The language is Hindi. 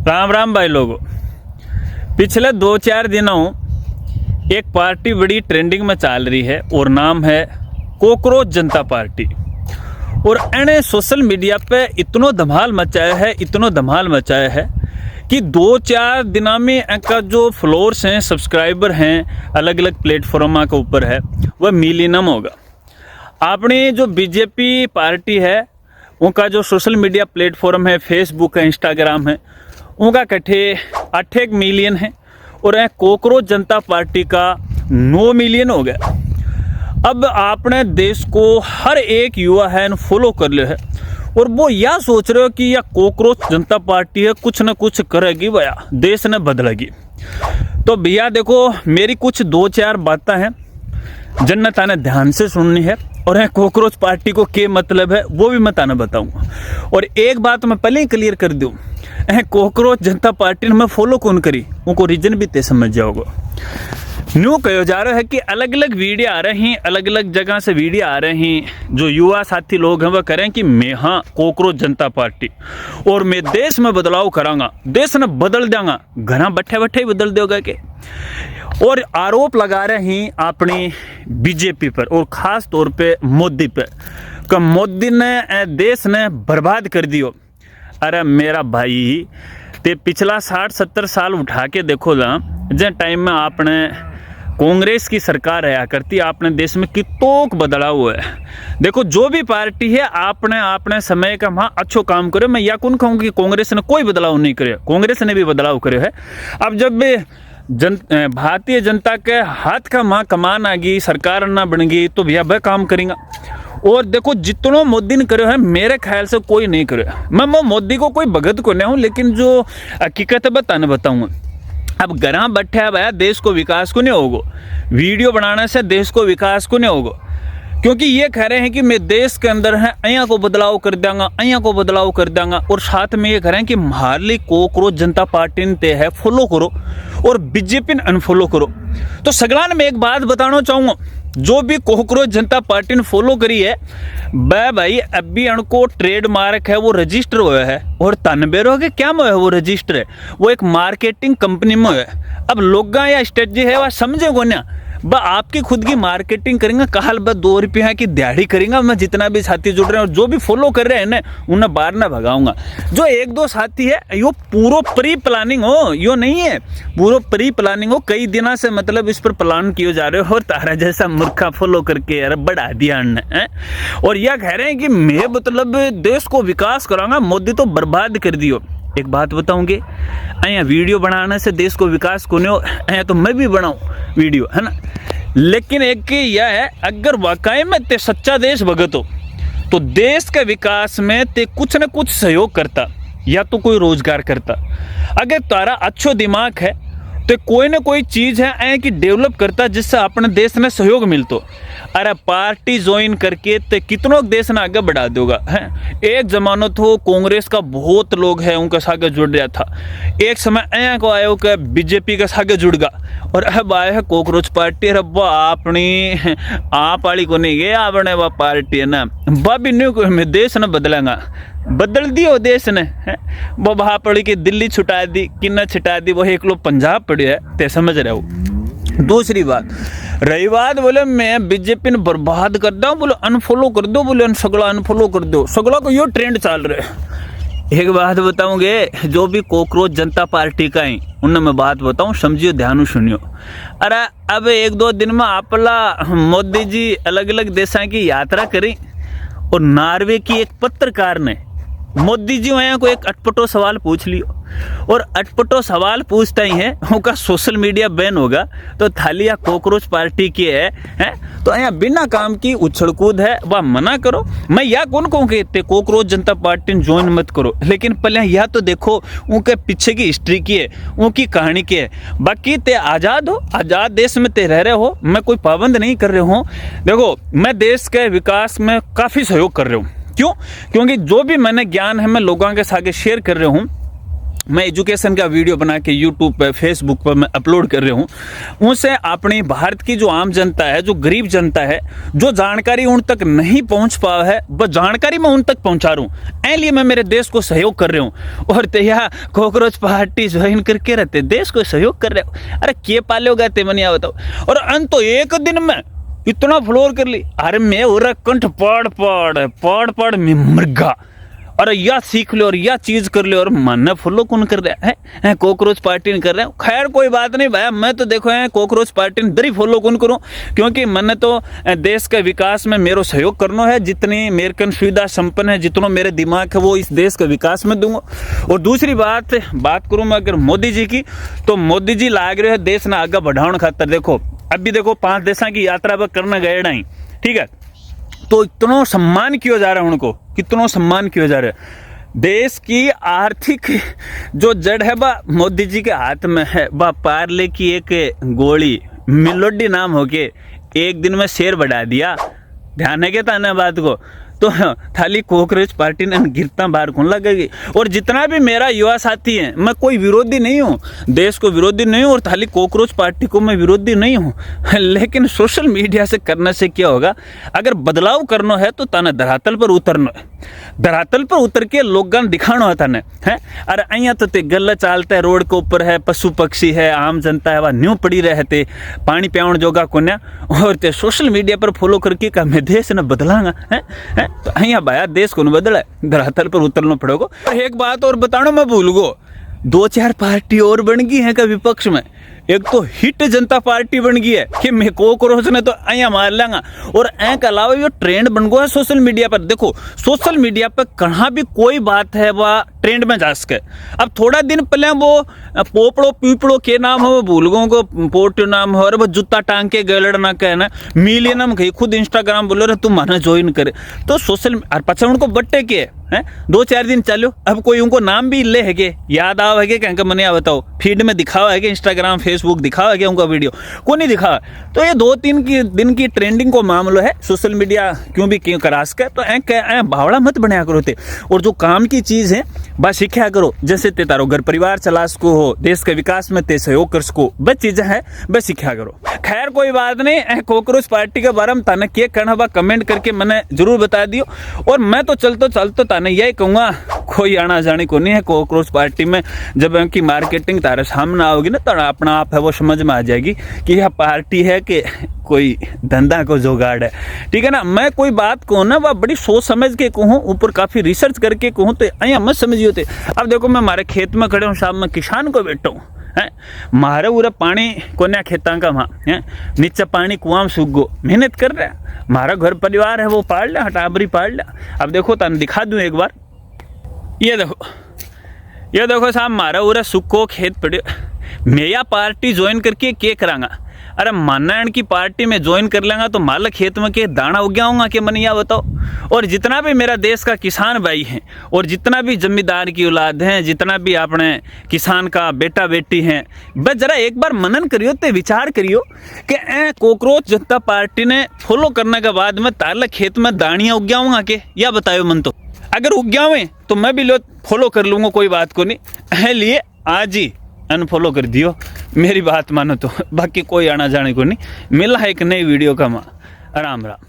राम राम भाई लोगों। पिछले 2-4 दिनों एक पार्टी बड़ी ट्रेंडिंग में चल रही है और नाम है कॉकरोच जनता पार्टी। और इन्हें सोशल मीडिया पे इतना धमाल मचाया है कि 2-4 दिनों में इनका जो फॉलोअर्स हैं, सब्सक्राइबर हैं, अलग अलग प्लेटफॉर्म के ऊपर है वह मिलियन होगा। अपनी जो बीजेपी पार्टी है उनका जो सोशल मीडिया प्लेटफॉर्म है, फेसबुक है, इंस्टाग्राम है, उनका कट्ठे 8 मिलियन है और कॉकरोच जनता पार्टी का 9 मिलियन हो गया। अब आपने देश को हर एक युवा है फॉलो कर लिया है और वो यह सोच रहे हो कि यह कॉकरोच जनता पार्टी है, कुछ न कुछ करेगी भैया, देश ने बदलेगी। तो भैया देखो, मेरी कुछ 2-4 बातें हैं जनता ने ध्यान से सुननी है और कॉकरोच पार्टी को क्या मतलब है वो भी मैं ताने बताऊंगा। और एक बात मैं पहले ही क्लियर कर दूं, कॉकरोच जनता पार्टी ने मैं फॉलो कौन करी उनको रीजन भी ते समझ जाओगे। न्यू कहो जा रहा है कि अलग अलग वीडियो आ रही हैं, अलग अलग जगह से वीडियो आ रही हैं, जो युवा साथी लोग हैं वह करें कि मैं हाँ कॉकरोच जनता पार्टी और मैं देश में बदलाव करांगा, देश ने बदल देंगा, घना बैठे बैठे ही बदल दोगे के। और आरोप लगा रहे हैं अपनी बीजेपी पर और खास तौर पे मोदी पे कि मोदी ने देश ने बर्बाद कर दियो। अरे मेरा भाई, ते पिछला 60-70 साल उठा के देखो ना, जिस टाइम में आपने कांग्रेस की सरकार रहा करती, आपने देश में कितोक बदलाव हुआ है। देखो जो भी पार्टी है आपने समय का वहाँ अच्छो काम करे। मैं यह कौन कहूँ कि कांग्रेस ने कोई बदलाव नहीं करे, कांग्रेस ने भी बदलाव करे है। अब जब भारतीय जनता के हाथ का वहाँ कमान आ गई, सरकार ना बन गई, तो भैया वह काम करेंगे। और देखो जितनों मोदी ने करे है मेरे ख्याल से कोई नहीं करे। मैं मोदी को कोई भगत को नहीं हूँ, लेकिन जो हकीकत है बताऊंगा। अब घर बैठे है भैया, देश को विकास को नहीं होगा, वीडियो बनाने से देश को विकास को नहीं होगा, क्योंकि ये कह रहे हैं कि मैं देश के अंदर है अया को बदलाव कर देंगा, अया को बदलाव कर देंगा। और साथ में ये कह रहे हैं कि मारली कॉकरोच जनता पार्टी ने ते है फॉलो करो और बीजेपी ने अनफॉलो करो। तो सगलान में एक बात बताना चाहूँगा, जो भी कॉकरोच जनता पार्टी ने फॉलो करी है वह भाई अभी उनको ट्रेडमार्क है वो रजिस्टर हुआ है और तनबेरों के क्या में है वो रजिस्टर है, वो एक मार्केटिंग कंपनी में है। अब लोग या स्ट्रेटजी है वह समझेगो ना, बा आपकी खुद की मार्केटिंग करेंगे, कहाल बस 2 रुपये की दिहाड़ी करेंगे। मैं जितना भी साथी जुड़ रहे हैं और जो भी फॉलो कर रहे हैं ना उन्हें बाहर ना भगाऊंगा। जो 1-2 साथी है यो पूरा प्री प्लानिंग हो, यो नहीं है पूरा प्री प्लानिंग हो, कई दिनों से मतलब इस पर प्लान किए जा रहे हो और तारा जैसा मूर्खा फॉलो करके यार बढ़ा दिया है। और यह कह रहे हैं कि मैं मतलब देश को विकास कराऊंगा, मोदी तो बर्बाद कर दियो। एक बात बताऊंगे, अया वीडियो बनाने से देश को विकास को नहीं, अया तो मैं भी बनाऊं वीडियो, है ना। लेकिन एक यह है, अगर वाकई में ते सच्चा देश भगत हो तो देश के विकास में ते कुछ न कुछ सहयोग करता, या तो कोई रोजगार करता। अगर तारा अच्छो दिमाग है तो कोई ना कोई चीज है ऐ कि डेवलप करता जिससे अपने देश में सहयोग मिलतो। अरे पार्टी ज्वाइन करके ते कितनों देश ने आगे बढ़ा दोगा है। एक जमाना तो कांग्रेस का बहुत लोग है उनके साथ जुड़ रहा था, एक समय ऐ को आयो कि बीजेपी के साथ जुड़ गया और अब आया है कॉकरोच पार्टी। अरे वह अपनी आप वाली को नहीं गया, अपने वह पार्टी है ना वह भी नहीं देश ने बदलेगा, बदल दियो देश ने है। वो वहाँ पड़ी कि दिल्ली छुटा दी, किन्ना छुटा दी, वो एक लोग पंजाब पड़ी है, ते समझ रहे हो। दूसरी बात रही बात, बोले मैं बीजेपी ने बर्बाद कर दूँ, बोले अनफॉलो कर दो, बोले सगला अनफॉलो कर दो, सगला को यो ट्रेंड चल रहे है। एक बात बताऊंगे, जो भी कॉकरोच जनता पार्टी का है उनने मैं बात बताऊं, समझियो, ध्यान सुनियो। अरे अब 1-2 दिन में आपला मोदी जी अलग अलग देशों की यात्रा करी और नॉर्वे की एक पत्रकार ने मोदी जी वहाँ को एक अटपटो सवाल पूछ लियो और अटपटो सवाल पूछता ही है उनका सोशल मीडिया बैन होगा। तो थालिया कॉकरोच पार्टी की है तो यहाँ बिना काम की उछल कूद है, वह मना करो। मैं यह कौन कहूँ कि कॉकरोच जनता पार्टी ज्वाइन मत करो, लेकिन पहले यह तो देखो उनके पीछे की हिस्ट्री की है, उनकी कहानी की है। बाकी ते आज़ाद हो, आज़ाद देश में ते रह रहे हो, मैं कोई पाबंद नहीं कर रहा हूँ। देखो मैं देश के विकास में काफ़ी सहयोग कर रहा हूँ, क्यों? क्योंकि जो भी मैंने ज्ञान है मैं लोगों के साथ शेयर कर रहा हूँ। मैं एजुकेशन का वीडियो बना के यूट्यूब पे, फेसबुक पर मैं अपलोड कर रहा हूँ, उनसे अपनी भारत की जो आम जनता है, जो गरीब जनता है, जो जानकारी उन तक नहीं पहुँच पावा है, वह जानकारी मैं उन तक पहुँचा रहा हूँ। इसलिए मैं मेरे देश को सहयोग कर रहा हूँ। और तो यह कॉकरोच पार्टी ज्वाइन करके रहते देश को सहयोग कर रहे हो। अरे के पालोगा ते मनी बताओ। और अंत तो एक दिन में इतना फ्लोर कर ली। अरे मैं हो रहा कंठ पड़ में मरगा। और या सीख लो और या चीज कर लो और मन फॉलो कौन कर रहा है? कॉकरोच पार्टी ने कर रहे हो। खैर कोई बात नहीं भाई, मैं तो देखो है कॉकरोच पार्टी ने दरी फॉलो कौन करूं, क्योंकि मैंने तो देश के विकास में मेरो सहयोग करना है। जितनी मेरे कन सुविधा संपन्न है, जितना मेरे दिमाग है, वो इस देश के विकास में दूंगा। और दूसरी बात करूं मैं अगर मोदी जी की, तो मोदी जी लाग रहे हैं देश ने आगे बढ़ाने खातर। देखो अभी देखो 5 देशों की यात्रा पर करने गए नहीं, ठीक है, तो इतना सम्मान किया जा रहा है उनको, कितना सम्मान किया जा रहा है। देश की आर्थिक जो जड़ है वह मोदी जी के हाथ में है। वह पार्ले की एक गोली मिलोडी नाम होके एक दिन में शेयर बढ़ा दिया। ध्यान है क्या ताना बात को? तो थाली कॉकरोच पार्टी ने गिरता बाहर कौन लगेगी। और जितना भी मेरा युवा साथी है, मैं कोई विरोधी नहीं हूँ, देश को विरोधी नहीं हूँ, और थाली कॉकरोच पार्टी को मैं विरोधी नहीं हूँ। लेकिन सोशल मीडिया से करने से क्या होगा? अगर बदलाव करना है तो ताने धरातल पर उतरना है। धरातल पर उतर के लोगन दिखाना है ताने है। अरे अहियाँ तो ते गल्ला चालता है, रोड के ऊपर है, पशु पक्षी है, आम जनता है, वह न्यू पड़ी रहते, पानी प्यावण जोगा कोन्या, और ते सोशल मीडिया पर फॉलो करके का मैं देश न बदलांगा है। तो अहिया भाया देश को बदला है, धरातल पर उतरना पड़ेगा। एक बात और बताना मैं भूल गो, 2-4 पार्टी और बन गई है का विपक्ष में। एक तो हिट जनता पार्टी बन गई है कि मैं कॉकरोच ने तो अहिया मार लेंगा। और के अलावा ये ट्रेंड बन गया है सोशल मीडिया पर। देखो सोशल मीडिया पर कहाँ भी कोई बात है वह ट्रेंड में जा सके। अब थोड़ा दिन पहले वो पोपड़ो पीपड़ो के नाम हो, वो भूल गो को पोर्ट नाम हो, और वो जूता टांग के गलड़ ना कहना मिलियनम कही खुद इंस्टाग्राम बोलो रे तुम माना ज्वाइन करे। तो सोशल और पचा उनको बट्टे के हैं 2-4 दिन चलो, अब कोई उनको नाम भी ले है के याद आव है कि मैंने आ बताओ फीड में दिखावा है कि इंस्टाग्राम फेसबुक दिखावा है कि उनका वीडियो को नहीं दिखावा। तो ये 2-3 दिन की ट्रेंडिंग को मामला है। सोशल मीडिया क्यों करा सके, तो भावड़ा मत बनाया करो थे। और जो काम की चीज़ है बस सीखा करो, जैसे ते तारो घर परिवार चला सको हो, देश के विकास में ते सहयोग कर सको, बस चीजें है बस सीखा करो। खैर कोई बात नहीं, कॉकरोच पार्टी के बारे में ताने क्या कहना बा कमेंट करके मैंने जरूर बता दियो। और मैं तो चलतो ताने यही कहूँगा, कोई आना जाने को नहीं है कॉकरोच पार्टी में। जब उनकी मार्केटिंग तारे सामने आओगी ना, तो अपना आप है वो समझ में आ जाएगी कि यह पार्टी है कि कोई धंधा को जुगाड़ है, ठीक है ना। मैं कोई बात कहूँ ना वह बड़ी सोच समझ के कहूँ, ऊपर काफ़ी रिसर्च करके कहूँ, तो अहिया मत समझिए होते। अब देखो मैं हमारे खेत में खड़े हूँ, शाम में किसान को बैठा हूँ है, मारे उरे पानी कोन्या खेता का वहाँ है, नीचे पानी कुआं सूख गो, मेहनत कर रहा है, हमारा घर परिवार है वो पाल लिया, हटाबरी पाल लिया। अब देखो तन दिखा दूँ एक बार, ये देखो साहब मारा उरे सुखो खेत पड़े। मैं या पार्टी ज्वाइन करके क्या करांगा? अरे मानायण की पार्टी में ज्वाइन कर लेंगा तो माला खेत में के दाना उग गया कि मन या बताओ। और जितना भी मेरा देश का किसान भाई हैं, और जितना भी जमींदार की औलाद हैं, जितना भी अपने किसान का बेटा बेटी हैं, बस जरा एक बार मनन करियो, ते विचार करियो कि कॉकरोच जनता पार्टी ने फॉलो करने के बाद में ताला खेत में दानियाँ उग गया के, या बतायो मन। तो अगर उग गया हुए तो मैं भी लो फॉलो कर लूँगा, कोई बात को नहीं। लिए आज ही अनफॉलो कर दियो, मेरी बात मानो तो। बाकी कोई आना जाने को नहीं। मिला है एक नई वीडियो का। राम राम।